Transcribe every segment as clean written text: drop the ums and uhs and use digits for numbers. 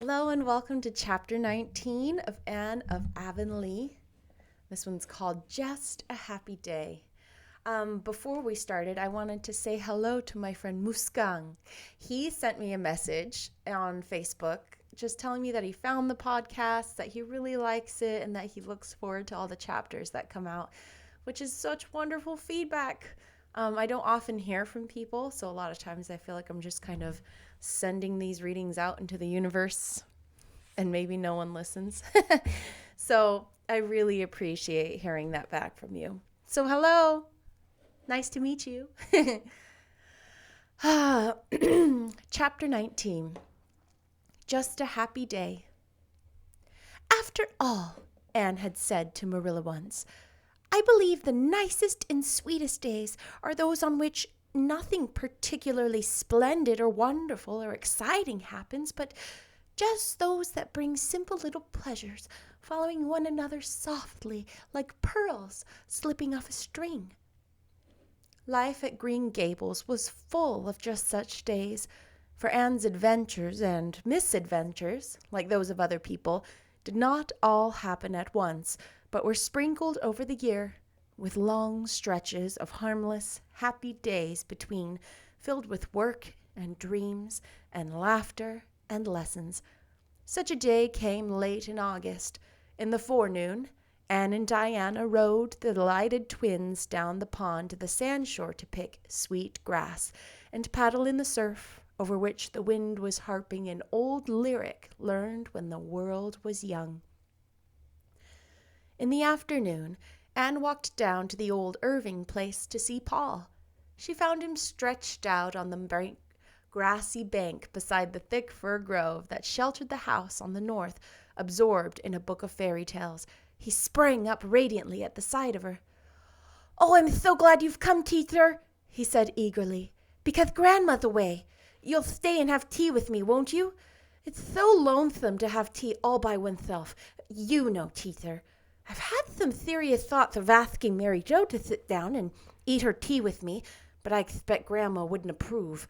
Hello and welcome to chapter 19 of Anne of Avonlea. This one's called Just a Happy Day. Before we started, I wanted to say hello to my friend Musgang. He sent me a message on Facebook just telling me that he found the podcast, that he really likes it, and that he looks forward to all the chapters that come out, which is such wonderful feedback. I don't often hear from people, so a lot of times I feel like I'm just kind of sending these readings out into the universe and maybe no one listens. So I really appreciate hearing that back from you. So hello, nice to meet you. Chapter 19, Just a Happy Day. After all, Anne had said to Marilla once, I believe the nicest and sweetest days are those on which nothing particularly splendid or wonderful or exciting happens, but just those that bring simple little pleasures, following one another softly like pearls slipping off a string. Life at Green Gables was full of just such days, for Anne's adventures and misadventures, like those of other people, did not all happen at once, but were sprinkled over the year, with long stretches of harmless, happy days between, filled with work and dreams and laughter and lessons. Such a day came late in August. In the forenoon, Anne and Diana rowed the delighted twins down the pond to the sandshore to pick sweet grass and paddle in the surf, over which the wind was harping an old lyric learned when the world was young. In the afternoon, Anne walked down to the old Irving place to see Paul. She found him stretched out on the grassy bank beside the thick fir grove that sheltered the house on the north, absorbed in a book of fairy tales. He sprang up radiantly at the sight of her. "Oh, I'm so glad you've come, teacher," he said eagerly, "because Grandma's away. You'll stay and have tea with me, won't you? It's so lonesome to have tea all by oneself. You know, teacher. I've had some serious thoughts of asking Mary Joe to sit down and eat her tea with me, but I expect Grandma wouldn't approve.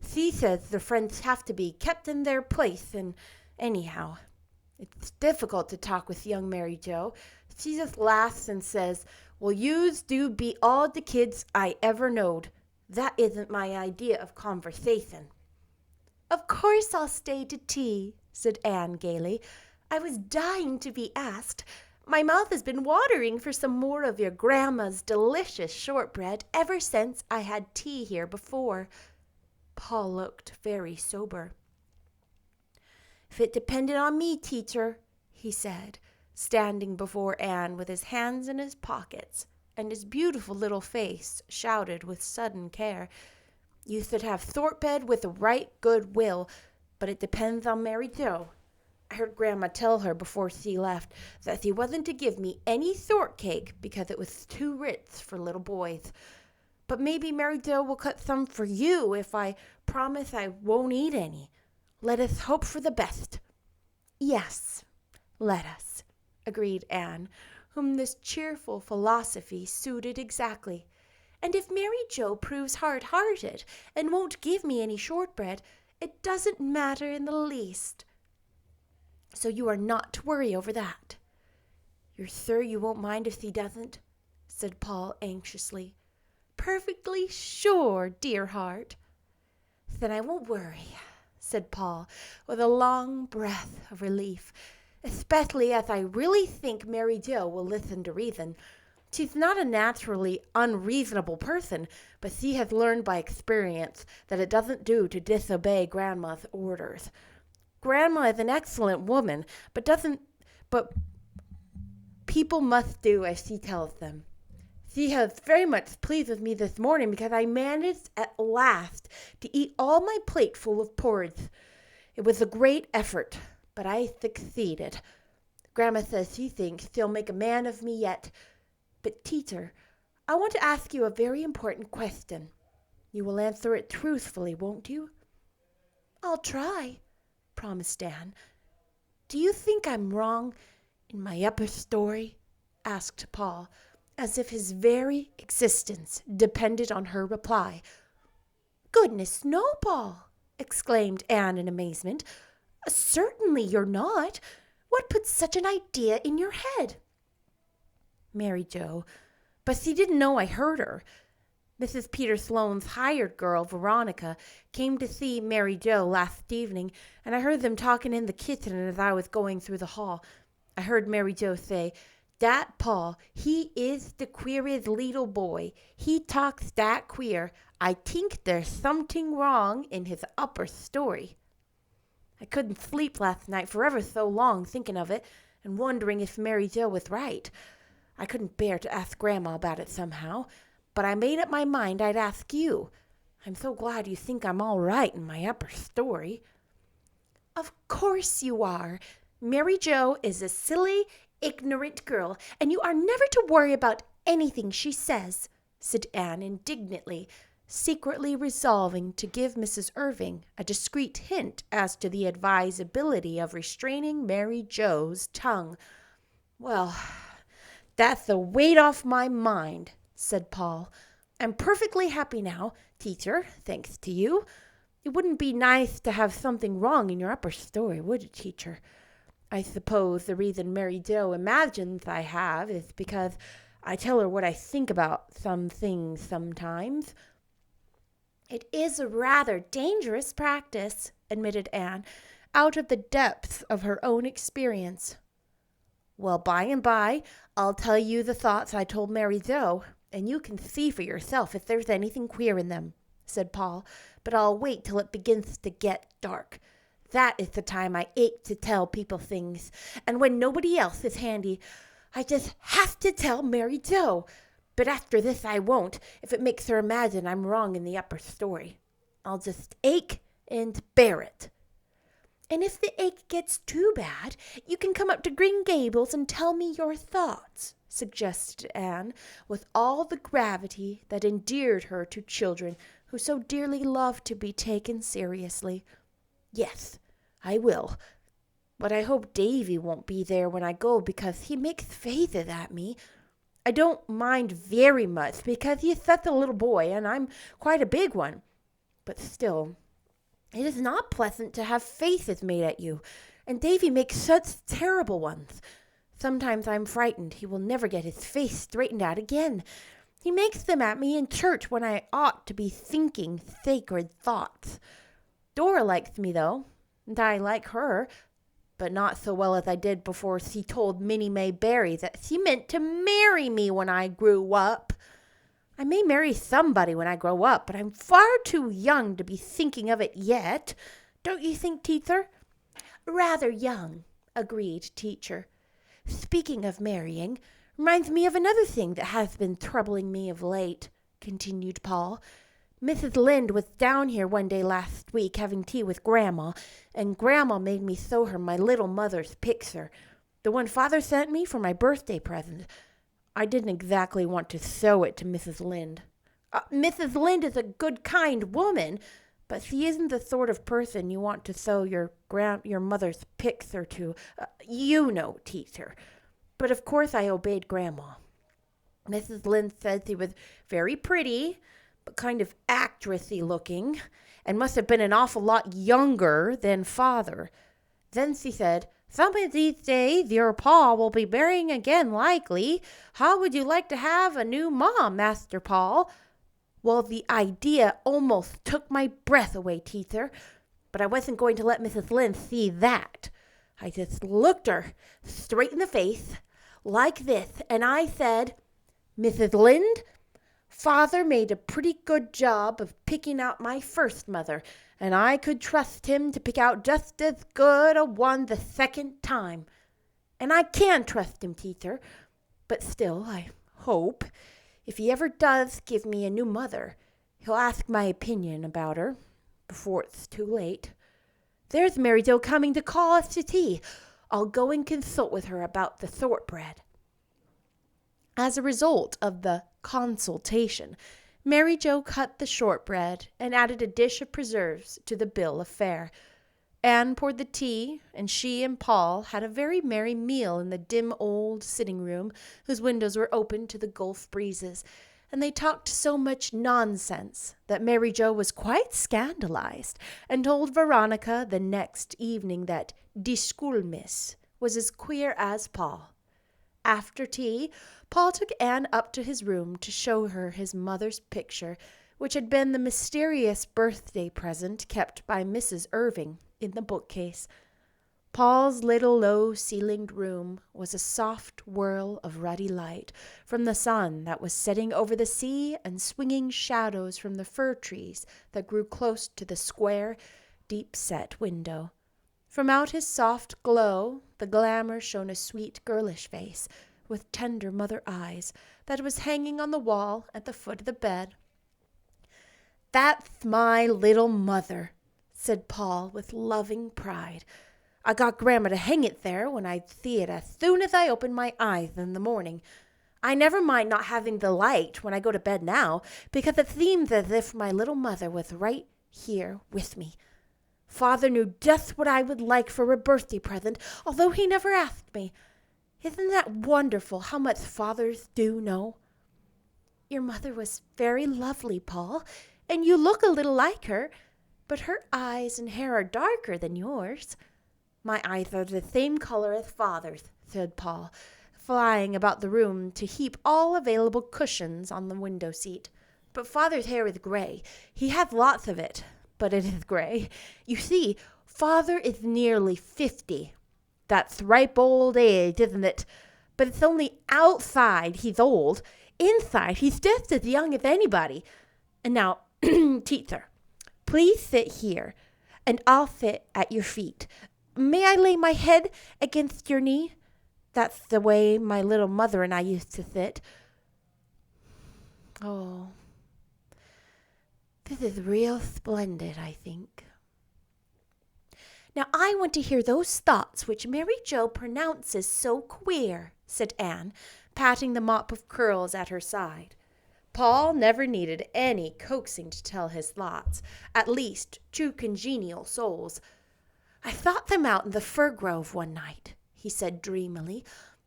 She says the friends have to be kept in their place, and anyhow, it's difficult to talk with young Mary Joe. She just laughs and says, 'Well, yous do be all the kids I ever knowed.' That isn't my idea of conversation." "Of course I'll stay to tea," said Anne gaily. "I was dying to be asked. My mouth has been watering for some more of your grandma's delicious shortbread ever since I had tea here before." Paul looked very sober. "If it depended on me, teacher," he said, standing before Anne with his hands in his pockets, and his beautiful little face shrouded with sudden care, "you should have shortbread with a right good will, but it depends on Mary Joe. I heard Grandma tell her before she left that she wasn't to give me any shortcake because it was too rich for little boys. But maybe Mary Joe will cut some for you if I promise I won't eat any. Let us hope for the best." "Yes, let us," agreed Anne, whom this cheerful philosophy suited exactly. "And if Mary Joe proves hard-hearted and won't give me any shortbread, it doesn't matter in the least. So you are not to worry over that." "You're sure you won't mind if he doesn't?" said Paul anxiously. "Perfectly sure, dear heart." "Then I won't worry," said Paul, with a long breath of relief, "especially as I really think Mary Joe will listen to reason. She's not a naturally unreasonable person, but she has learned by experience that it doesn't do to disobey Grandma's orders. Grandma is an excellent woman, but people must do as she tells them. She has very much pleased with me this morning because I managed at last to eat all my plate full of porridge. It was a great effort, but I succeeded. Grandma says she thinks she'll make a man of me yet. But, teacher, I want to ask you a very important question. You will answer it truthfully, won't you?" "I'll try," promised Anne. "Do you think I'm wrong in my upper story?" asked Paul, as if his very existence depended on her reply. "Goodness, no, Paul!" exclaimed Anne in amazement. Certainly you're not. What put such an idea in your head? Mary Joe. But she didn't know I heard her. Mrs. Peter Sloane's hired girl, Veronica, came to see Mary Joe last evening, and I heard them talking in the kitchen as I was going through the hall. I heard Mary Joe say, "Dat Paul, he is the queerest little boy. He talks that queer. I think there's something wrong in his upper story." I couldn't sleep last night for ever so long thinking of it and wondering if Mary Joe was right. I couldn't bear to ask Grandma about it somehow, but I made up my mind I'd ask you. I'm so glad you think I'm all right in my upper story. Of course you are. Mary Joe is a silly, ignorant girl, and you are never to worry about anything she says, said Anne indignantly, secretly resolving to give Mrs. Irving a discreet hint as to the advisability of restraining Mary Joe's tongue. Well, that's the weight off my mind, said Paul. I'm perfectly happy now, teacher, thanks to you. It wouldn't be nice to have something wrong in your upper story, would it, teacher? I suppose the reason Mary Joe imagines I have is because I tell her what I think about some things sometimes. It is a rather dangerous practice, admitted Anne, out of the depths of her own experience. Well, by and by, I'll tell you the thoughts I told Mary Joe, and you can see for yourself if there's anything queer in them, said Paul, but I'll wait till it begins to get dark. That is the time I ache to tell people things, and when nobody else is handy, I just have to tell Mary Joe. But after this I won't, if it makes her imagine I'm wrong in the upper story. I'll just ache and bear it. And if the ache gets too bad, you can come up to Green Gables and tell me your thoughts, suggested Anne, with all the gravity that endeared her to children who so dearly loved to be taken seriously. Yes, I will. But I hope Davy won't be there when I go because he makes faces at me. I don't mind very much because he's such a little boy and I'm quite a big one. But still, it is not pleasant to have faces made at you, and Davy makes such terrible ones. Sometimes I'm frightened he will never get his face straightened out again. He makes them at me in church when I ought to be thinking sacred thoughts. Dora likes me, though, and I like her, but not so well as I did before she told Minnie May Barry that she meant to marry me when I grew up. I may marry somebody when I grow up, but I'm far too young to be thinking of it yet. Don't you think, teacher? Rather young, agreed teacher. Speaking of marrying, reminds me of another thing that has been troubling me of late, continued Paul. Mrs. Lynde was down here one day last week having tea with Grandma, and Grandma made me show her my little mother's picture, the one Father sent me for my birthday present. I didn't exactly want to show it to Mrs. Lynde. Mrs. Lynde is a good, kind woman, but she isn't the sort of person you want to show your mother's picture to. You know, teacher. But of course I obeyed Grandma. Mrs. Lynde said she was very pretty, but kind of actressy looking, and must have been an awful lot younger than Father. Then she said, "Some of these days your Pa will be marrying again likely. How would you like to have a new mom, Master Paul?" Well, the idea almost took my breath away, teacher, but I wasn't going to let Mrs. Lynde see that. I just looked her straight in the face, like this, and I said, "Mrs. Lynde, Father made a pretty good job of picking out my first mother, and I could trust him to pick out just as good a one the second time. And I can trust him, teacher, but still, I hope, if he ever does give me a new mother, he'll ask my opinion about her before it's too late. There's Mary Joe coming to call us to tea. I'll go and consult with her about the shortbread." As a result of the consultation, Mary Joe cut the shortbread and added a dish of preserves to the bill of fare. Anne poured the tea, and she and Paul had a very merry meal in the dim old sitting room, whose windows were open to the Gulf breezes, and they talked so much nonsense that Mary Joe was quite scandalized and told Veronica the next evening that "de schoolmiss" was as queer as Paul. After tea, Paul took Anne up to his room to show her his mother's picture, which had been the mysterious birthday present kept by Mrs. Irving in the bookcase. Paul's little low-ceilinged room was a soft whirl of ruddy light from the sun that was setting over the sea and swinging shadows from the fir trees that grew close to the square, deep-set window. From out his soft glow, the glamour shone a sweet girlish face with tender mother eyes that was hanging on the wall at the foot of the bed. "That's my little mother," said Paul with loving pride. "I got Grandma to hang it there when I'd see it as soon as I opened my eyes in the morning. I never mind not having the light when I go to bed now, because it seems as if my little mother was right here with me. Father knew just what I would like for a birthday present, although he never asked me. Isn't that wonderful how much fathers do know?" "Your mother was very lovely, Paul, and you look a little like her, but her eyes and hair are darker than yours." "My eyes are the same color as Father's," said Paul, flying about the room to heap all available cushions on the window seat. "But Father's hair is gray. He has lots of it, but it is gray. You see, Father is nearly 50. That's ripe old age, isn't it? But it's only outside he's old. Inside, he's just as young as anybody. And now, teacher, please sit here, and I'll sit at your feet. May I lay my head against your knee? That's the way my little mother and I used to sit. Oh, this is real splendid, I think." "Now I want to hear those thoughts which Mary Joe pronounces so queer," said Anne, patting the mop of curls at her side. Paul never needed any coaxing to tell his thoughts, at least two congenial souls. "I thought them out in the fir grove one night," he said dreamily.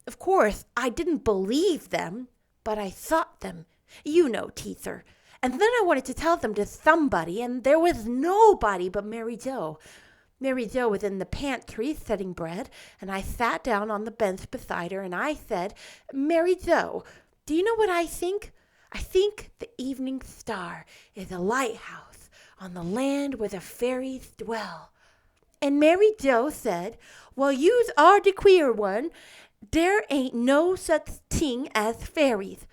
"Of course, I didn't believe them, but I thought them. You know, teacher. And then I wanted to tell them to somebody, and there was nobody but Mary Joe. Mary Joe was in the pantry setting bread, and I sat down on the bench beside her, and I said, 'Mary Joe, do you know what I think? I think the evening star is a lighthouse on the land where the fairies dwell.' And Mary Joe said, 'Well, yous are the queer one. There ain't no such thing as fairies.'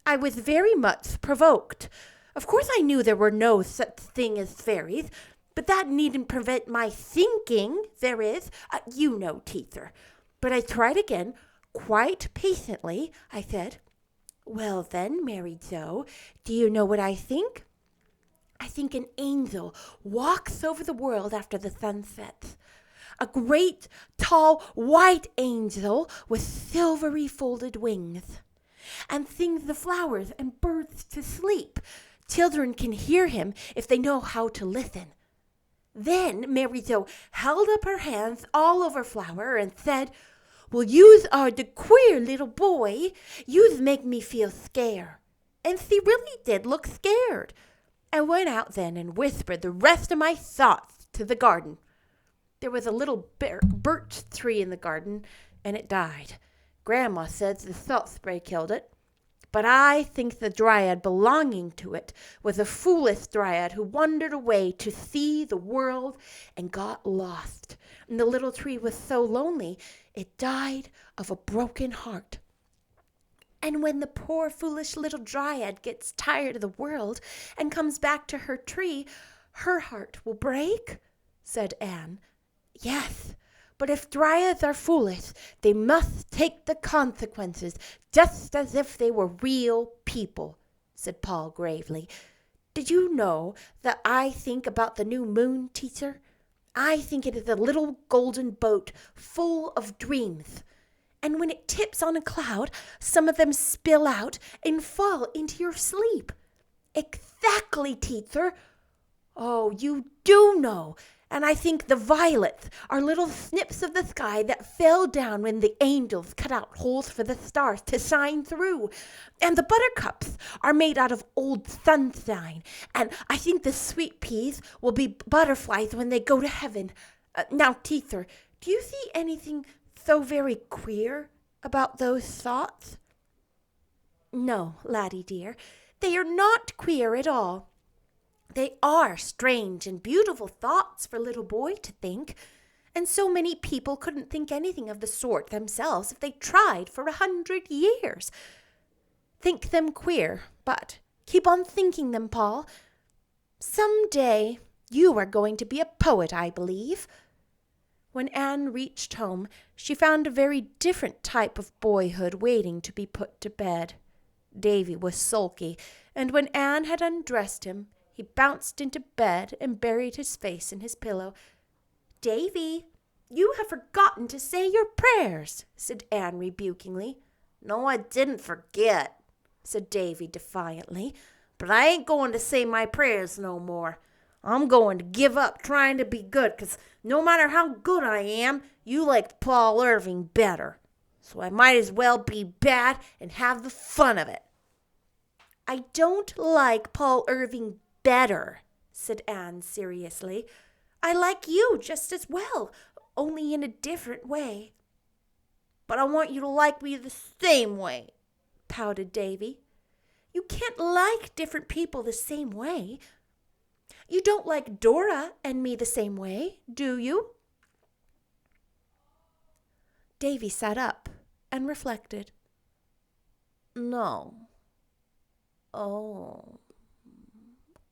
I was very much provoked. Of course I knew there were no such thing as fairies, but that needn't prevent my thinking there is. You know, teacher. But I tried again, quite patiently. I said, 'Well then, Mary Joe, do you know what I think? I think an angel walks over the world after the sun sets. A great, tall, white angel with silvery folded wings, and sings the flowers and birds to sleep. Children can hear him if they know how to listen.' Then Mary Joe held up her hands all over Flower and said, 'Well, yous are the queer little boy. Yous make me feel scared.' And she really did look scared. I went out then and whispered the rest of my thoughts to the garden. There was a little birch tree in the garden, and it died. Grandma says the salt spray killed it. But I think the dryad belonging to it was a foolish dryad who wandered away to see the world and got lost. And the little tree was so lonely, it died of a broken heart. And when the poor foolish little dryad gets tired of the world and comes back to her tree, her heart will break," said Anne. "Yes, but if dryads are foolish, they must take the consequences, just as if they were real people," said Paul gravely. "Did you know that I think about the new moon, teacher? I think it is a little golden boat full of dreams. And when it tips on a cloud, some of them spill out and fall into your sleep." "Exactly, teacher." "Oh, you do know. And I think the violets are little snips of the sky that fell down when the angels cut out holes for the stars to shine through. And the buttercups are made out of old sunshine. And I think the sweet peas will be butterflies when they go to heaven. Now, Teether, do you see anything so very queer about those thoughts? No, laddie dear, they are not queer at all. They are strange and beautiful thoughts for a little boy to think, and so many people couldn't think anything of the sort themselves if they tried for 100 years. Think them queer, but keep on thinking them, Paul. Some day you are going to be a poet, I believe. When Anne reached home, she found a very different type of boyhood waiting to be put to bed. Davy was sulky, and when Anne had undressed him, he bounced into bed and buried his face in his pillow. "Davy, you have forgotten to say your prayers," said Anne rebukingly. "No, I didn't forget," said Davy defiantly, "but I ain't going to say my prayers no more. I'm going to give up trying to be good, 'cause no matter how good I am, you like Paul Irving better. So I might as well be bad and have the fun of it." "I don't like Paul Irving better," said Anne seriously. "I like you just as well, only in a different way." "But I want you to like me the same way," pouted Davy. "You can't like different people the same way. You don't like Dora and me the same way, do you?" Davy sat up and reflected. "No."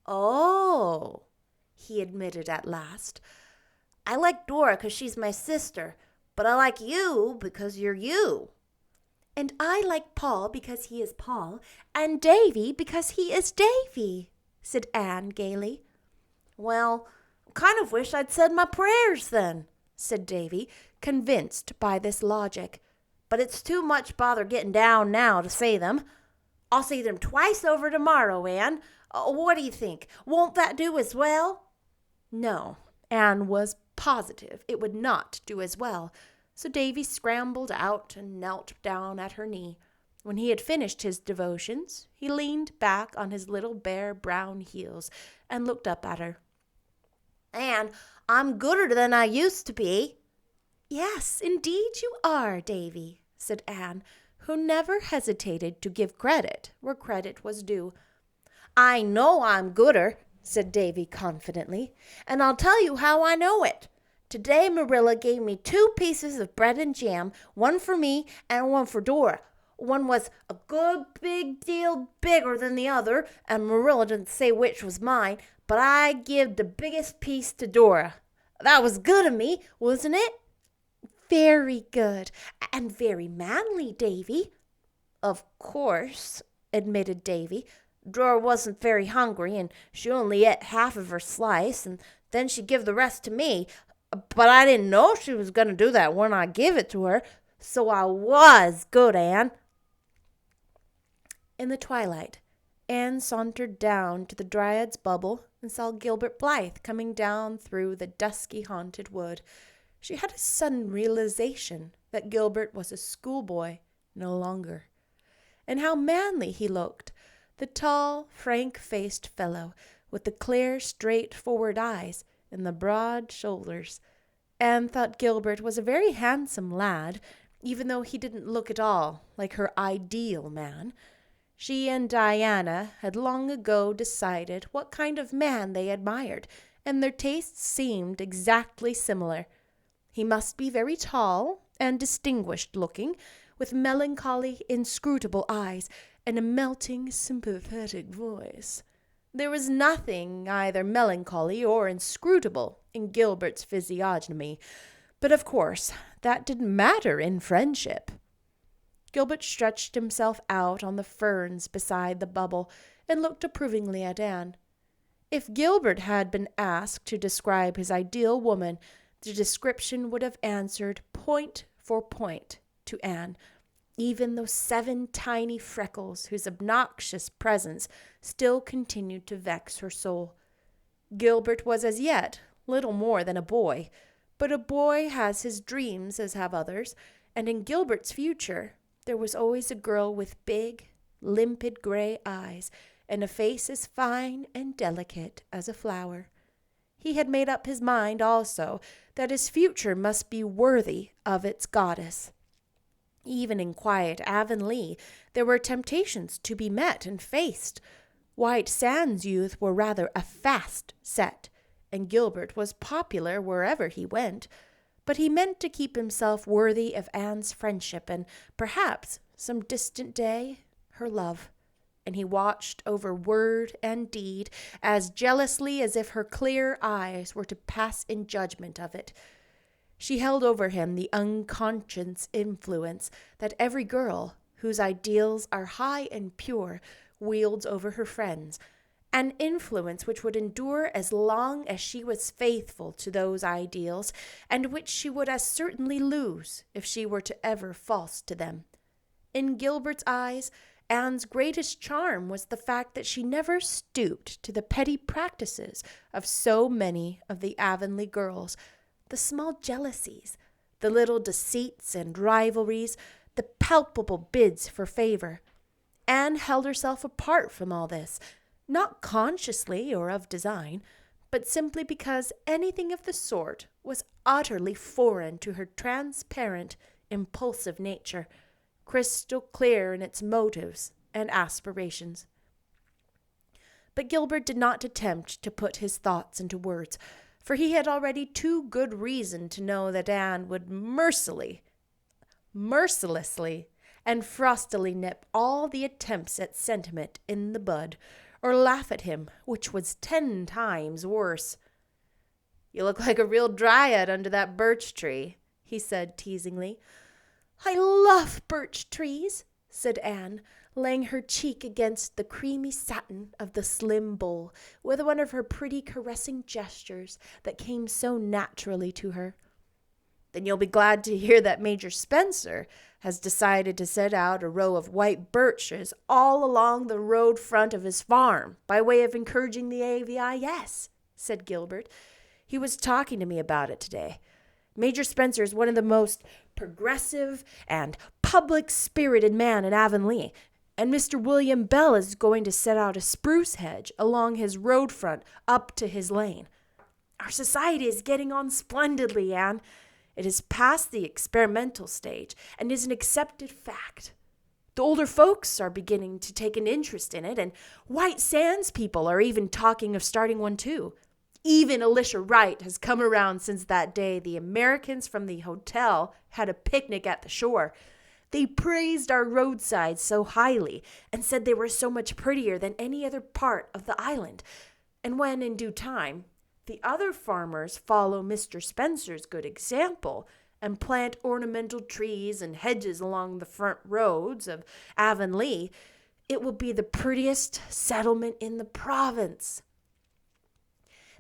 Oh, he admitted at last. "I like Dora 'cause she's my sister, but I like you because you're you." "And I like Paul because he is Paul, and Davy because he is Davy," said Anne gaily. "Well, I kind of wish I'd said my prayers then," said Davy, convinced by this logic. "But it's too much bother getting down now to say them. I'll say them twice over tomorrow, Anne. What do you think? Won't that do as well?" No, Anne was positive it would not do as well, so Davy scrambled out and knelt down at her knee. When he had finished his devotions, he leaned back on his little bare brown heels and looked up at her. "Anne, I'm gooder than I used to be." "Yes, indeed you are, Davy," said Anne, who never hesitated to give credit where credit was due. "I know I'm gooder," said Davy confidently, "and I'll tell you how I know it. Today Marilla gave me 2 pieces of bread and jam, one for me and one for Dora. One was a good big deal bigger than the other, and Marilla didn't say which was mine, but I give the biggest piece to Dora. That was good of me, wasn't it?" "Very good, and very manly, Davy." "Of course," admitted Davy. "Dora wasn't very hungry, and she only ate half of her slice, and then she give the rest to me. But I didn't know she was going to do that when I give it to her, so I was good, Anne." In the twilight, Anne sauntered down to the Dryad's Bubble and saw Gilbert Blythe coming down through the dusky haunted wood. She had a sudden realization that Gilbert was a schoolboy no longer. And how manly he looked, the tall, frank-faced fellow with the clear, straightforward eyes and the broad shoulders. Anne thought Gilbert was a very handsome lad, even though he didn't look at all like her ideal man. She and Diana had long ago decided what kind of man they admired, and their tastes seemed exactly similar. He must be very tall and distinguished-looking, with melancholy, inscrutable eyes and a melting, sympathetic voice. There was nothing either melancholy or inscrutable in Gilbert's physiognomy, but of course that didn't matter in friendship. Gilbert stretched himself out on the ferns beside the bubble and looked approvingly at Anne. If Gilbert had been asked to describe his ideal woman, the description would have answered point for point to Anne, even those 7 tiny freckles whose obnoxious presence still continued to vex her soul. Gilbert was as yet little more than a boy. But a boy has his dreams, as have others, and in Gilbert's future there was always a girl with big, limpid gray eyes and a face as fine and delicate as a flower. He had made up his mind also that his future must be worthy of its goddess. Even in quiet Avonlea, there were temptations to be met and faced. White Sands youth were rather a fast set, and Gilbert was popular wherever he went. But he meant to keep himself worthy of Anne's friendship and, perhaps, some distant day, her love. And he watched over word and deed as jealously as if her clear eyes were to pass in judgment of it. She held over him the unconscious influence that every girl whose ideals are high and pure wields over her friends, an influence which would endure as long as she was faithful to those ideals, and which she would as certainly lose if she were to ever false to them. In Gilbert's eyes, Anne's greatest charm was the fact that she never stooped to the petty practices of so many of the Avonlea girls, the small jealousies, the little deceits and rivalries, the palpable bids for favor. Anne held herself apart from all this, not consciously or of design, but simply because anything of the sort was utterly foreign to her transparent, impulsive nature, crystal clear in its motives and aspirations. But Gilbert did not attempt to put his thoughts into words, for he had already too good reason to know that Anne would mercilessly and frostily nip all the attempts at sentiment in the bud, or laugh at him, which was 10 times worse. "You look like a real dryad under that birch tree," he said teasingly. "I love birch trees," said Anne, laying her cheek against the creamy satin of the slim bowl with one of her pretty caressing gestures that came so naturally to her. "Then you'll be glad to hear that Major Spencer has decided to set out a row of white birches all along the road front of his farm by way of encouraging the AVIS," said Gilbert. "He was talking to me about it today. Major Spencer is one of the most progressive and public-spirited men in Avonlea, and Mr. William Bell is going to set out a spruce hedge along his road front up to his lane. Our society is getting on splendidly, Anne. It has passed the experimental stage and is an accepted fact. The older folks are beginning to take an interest in it, and White Sands people are even talking of starting one too. Even Alicia Wright has come around since that day the Americans from the hotel had a picnic at the shore. They praised our roadsides so highly and said they were so much prettier than any other part of the island. And when, in due time, the other farmers follow Mr. Spencer's good example and plant ornamental trees and hedges along the front roads of Avonlea, it will be the prettiest settlement in the province."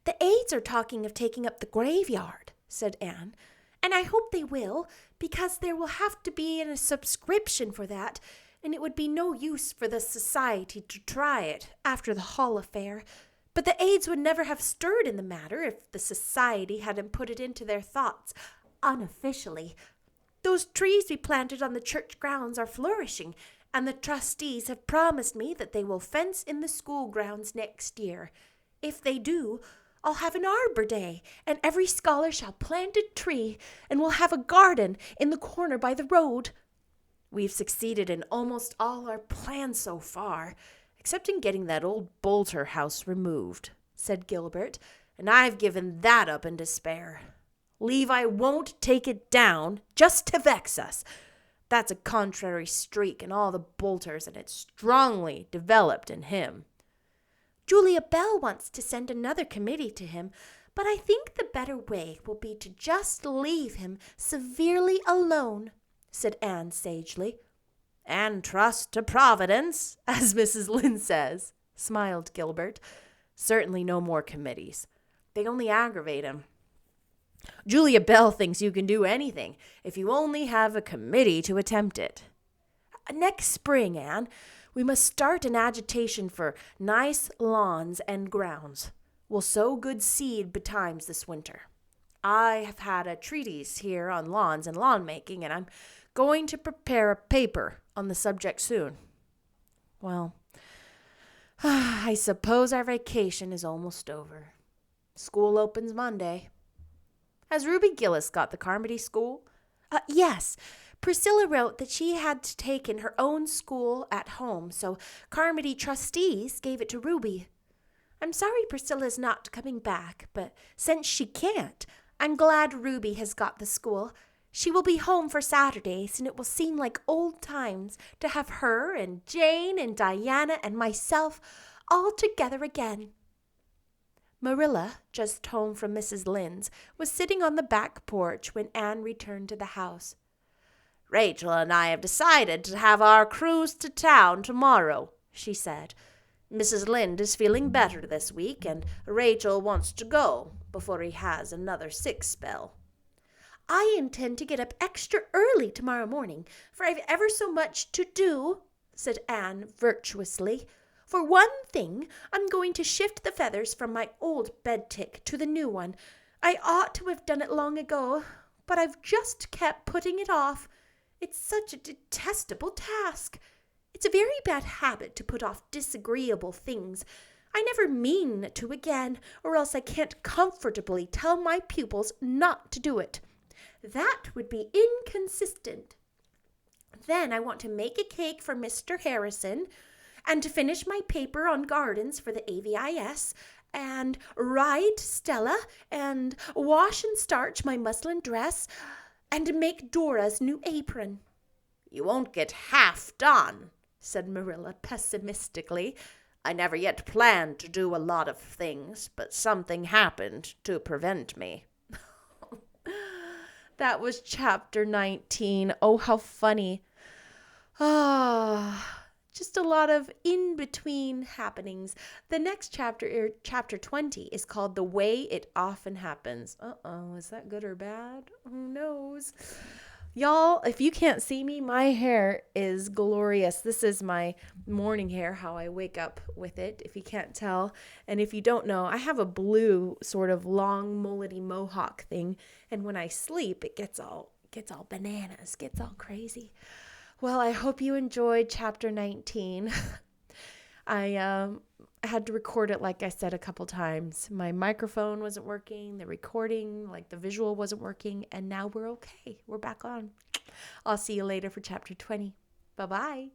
"The aides are talking of taking up the graveyard," said Anne, "and I hope they will, because there will have to be a subscription for that, and it would be no use for the society to try it after the Hall affair. But the aides would never have stirred in the matter if the society hadn't put it into their thoughts unofficially. Those trees we planted on the church grounds are flourishing, and the trustees have promised me that they will fence in the school grounds next year. If they do, I'll have an Arbor Day, and every scholar shall plant a tree, and we'll have a garden in the corner by the road. We've succeeded in almost all our plans so far, except in getting that old Bolter house removed," said Gilbert, "and I've given that up in despair. Levi won't take it down just to vex us. That's a contrary streak in all the Bolters, and it's strongly developed in him." "Julia Bell wants to send another committee to him, but I think the better way will be to just leave him severely alone," said Anne sagely. "And trust to Providence, as Mrs. Lynde says," smiled Gilbert. "Certainly no more committees. They only aggravate him. Julia Bell thinks you can do anything if you only have a committee to attempt it. Next spring, Anne, we must start an agitation for nice lawns and grounds. will sow good seed betimes this winter. I have had a treatise here on lawns and lawn making, and I'm going to prepare a paper on the subject soon. Well, I suppose our vacation is almost over. School opens Monday. Has Ruby Gillis got the Carmody school? Yes. Priscilla wrote that she had taken her own school at home, so Carmody trustees gave it to Ruby. I'm sorry Priscilla's not coming back, but since she can't, I'm glad Ruby has got the school. She will be home for Saturdays, and it will seem like old times to have her and Jane and Diana and myself all together again. Marilla, just home from Mrs. Lynde's, was sitting on the back porch when Anne returned to the house. Rachel and I have decided to have our cruise to town tomorrow, she said. Mrs. Lynde is feeling better this week, and Rachel wants to go before he has another sick spell. I intend to get up extra early tomorrow morning, for I've ever so much to do, said Anne virtuously. For one thing, I'm going to shift the feathers from my old bed tick to the new one. I ought to have done it long ago, but I've just kept putting it off. It's such a detestable task. It's a very bad habit to put off disagreeable things. I never mean to again, or else I can't comfortably tell my pupils not to do it. That would be inconsistent. Then I want to make a cake for Mr. Harrison, and to finish my paper on gardens for the AVIS, and write Stella, and wash and starch my muslin dress, and make Dora's new apron. You won't get half done, said Marilla pessimistically. I never yet planned to do a lot of things, but something happened to prevent me. That was chapter 19. Oh, how funny. Just a lot of in-between happenings. The next chapter, chapter 20, is called The Way It Often Happens. Is that good or bad? Who knows? Y'all, if you can't see me, my hair is glorious. This is my morning hair, how I wake up with it, if you can't tell. And if you don't know, I have a blue sort of long mullety mohawk thing. And when I sleep, it gets all bananas, gets all crazy. Well, I hope you enjoyed chapter 19. I had to record it, like I said, a couple times. My microphone wasn't working, the recording, like the visual wasn't working, and now we're okay. We're back on. I'll see you later for chapter 20. Bye-bye.